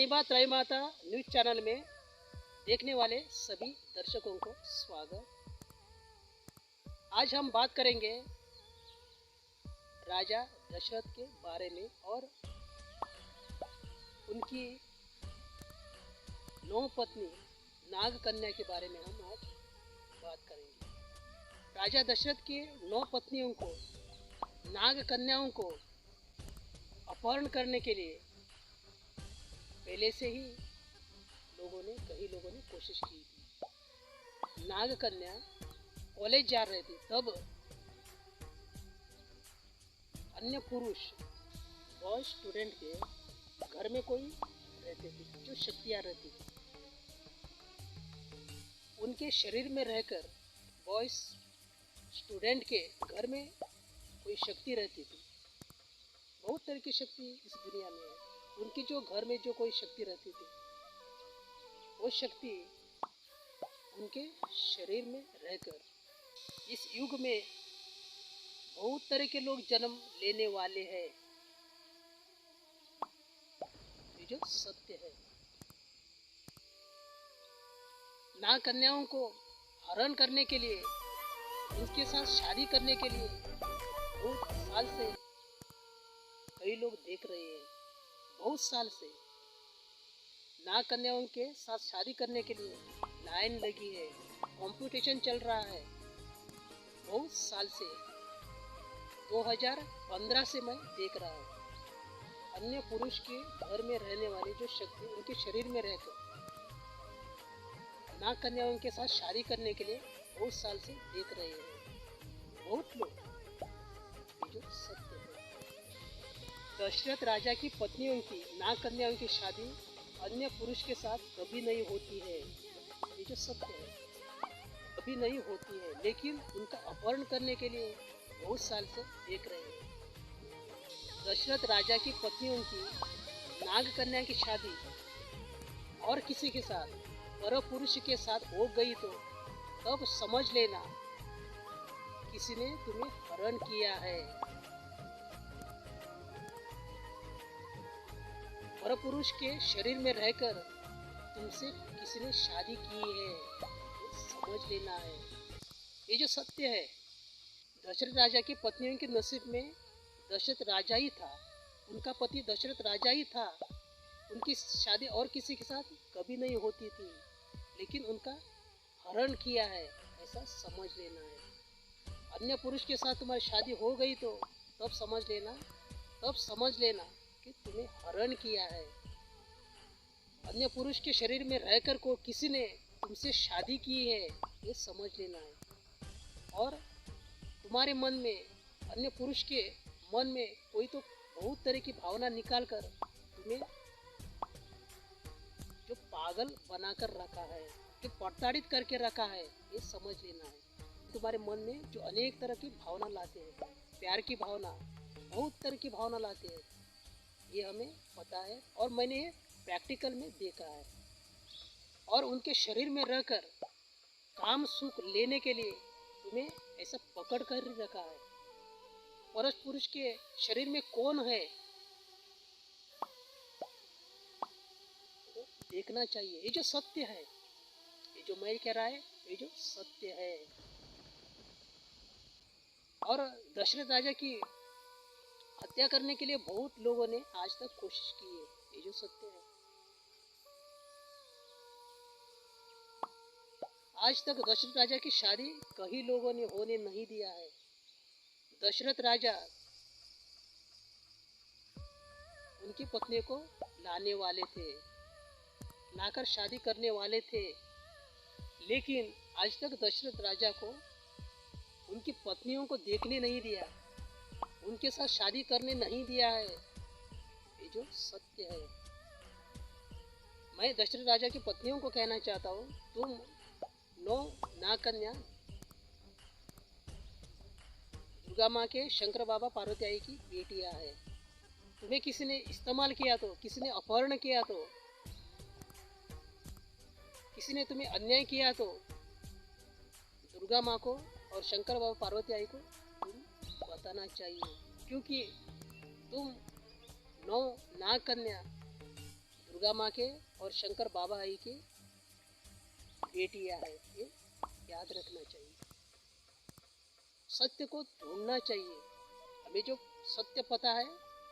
मणिमा त्रयमाता news channel में देखने वाले सभी दर्शकों को स्वागत। आज हम बात करेंगे राजा दशरथ के बारे में और उनकी 9 पत्नी नागकन्या के बारे में हम आज बात करेंगे। राजा दशरथ की 9 पत्नियों को नागकन्याओं को अपहरण करने के लिए पहले से ही कई लोगों ने कोशिश की थी। नागकन्या कॉलेज जा रही थी, तब अन्य पुरुष बॉय स्टूडेंट के घर में कोई रहते थे जो शक्तियाँ रहती थी। उनके शरीर में रहकर बॉयज स्टूडेंट के घर में कोई शक्ति रहती थी। बहुत तरह की शक्ति इस दुनिया में है। उनकी जो घर में जो कोई शक्ति रहती थी, वो शक्ति उनके शरीर में रहकर इस युग में बहुत तरह के लोग जन्म लेने वाले हैं। ये जो सत्य है, नागकन्याओं को हरण करने के लिए, उनके साथ शादी करने के लिए बहुत साल से कई लोग देख रहे हैं। बहुत साल से नागकन्याओं के साथ शादी करने के लिए लाइन लगी है, कंपटीशन चल रहा है। बहुत साल से 2015 से मैं देख रहा हूँ। अन्य पुरुष के घर में रहने वाली जो शक्ति उनके शरीर में रहकर नागकन्याओं के साथ शादी करने के लिए बहुत साल से देख रहे हैं बहुत लोग। ये जो सत्य है, दशरथ राजा की पत्नियों की नागकन्याओं की शादी अन्य पुरुष के साथ कभी नहीं होती है। ये जो सत्य है, कभी नहीं होती है, लेकिन उनका अपहरण करने के लिए बहुत साल से देख रहे हैं। दशरथ राजा की पत्नियों की नागकन्या की शादी और किसी के साथ, पर पुरुष के साथ हो गई तो तब समझ लेना किसी ने तुम्हें हरण किया है। पर पुरुष के शरीर में रहकर तुमसे किसी ने शादी की है, समझ लेना है। ये जो सत्य है, दशरथ राजा की पत्नियों के नसीब में दशरथ राजा ही था, उनका पति दशरथ राजा ही था। उनकी शादी और किसी के साथ कभी नहीं होती थी, लेकिन उनका हरण किया है, ऐसा समझ लेना है। अन्य पुरुष के साथ तुम्हारी शादी हो गई तो तब समझ लेना कि तुम्हें हरण किया है। अन्य पुरुष के शरीर में रहकर को किसी ने तुमसे शादी की है, ये समझ लेना है। और तुम्हारे मन में, अन्य पुरुष के मन में कोई तो बहुत तरह की भावना निकाल कर तुम्हें जो पागल बनाकर रखा है, जो प्रताड़ित करके रखा है, ये समझ लेना है। तुम्हारे मन में जो अनेक तरह की भावना लाते हैं, प्यार की भावना, बहुत तरह की भावना लाते हैं, ये हमें पता है और मैंने प्रैक्टिकल में देखा है। और उनके शरीर में रहकर काम सुख लेने के लिए तुम्हें ऐसा पकड़ कर रखा है। परस पुरुष के शरीर में कौन है तो देखना चाहिए। ये जो सत्य है, ये जो मैं कह रहा है, ये जो सत्य है। और दशरथ राजा की हत्या करने के लिए बहुत लोगों ने आज तक कोशिश की है। ये जो सत्य है, आज तक दशरथ राजा की शादी कई लोगों ने होने नहीं दिया है। दशरथ राजा उनकी पत्नी को लाने वाले थे, लाकर शादी करने वाले थे, लेकिन आज तक दशरथ राजा को उनकी पत्नियों को देखने नहीं दिया, उनके साथ शादी करने नहीं दिया है। ये जो सत्य है, मैं दशरथ राजा की पत्नियों को कहना चाहता हूँ, तुम 9 नागकन्या दुर्गा माँ के शंकर बाबा पार्वती आई की बेटियाँ हैं। तुम्हें किसी ने इस्तेमाल किया तो, किसी ने अपहरण किया तो, किसी ने तुम्हें अन्याय किया तो दुर्गा माँ को और शंकर बाबा पार्वती आई को तुम बताना चाहिए, क्योंकि तुम 9 नागकन्या दुर्गा माँ के और शंकर बाबा आई के बेटियाँ हैं, ये याद रखना चाहिए। सत्य को ढूंढना चाहिए। हमें जो सत्य पता है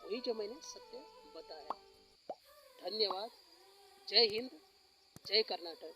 वही जो मैंने सत्य बताया। धन्यवाद। जय हिंद, जय कर्नाटक।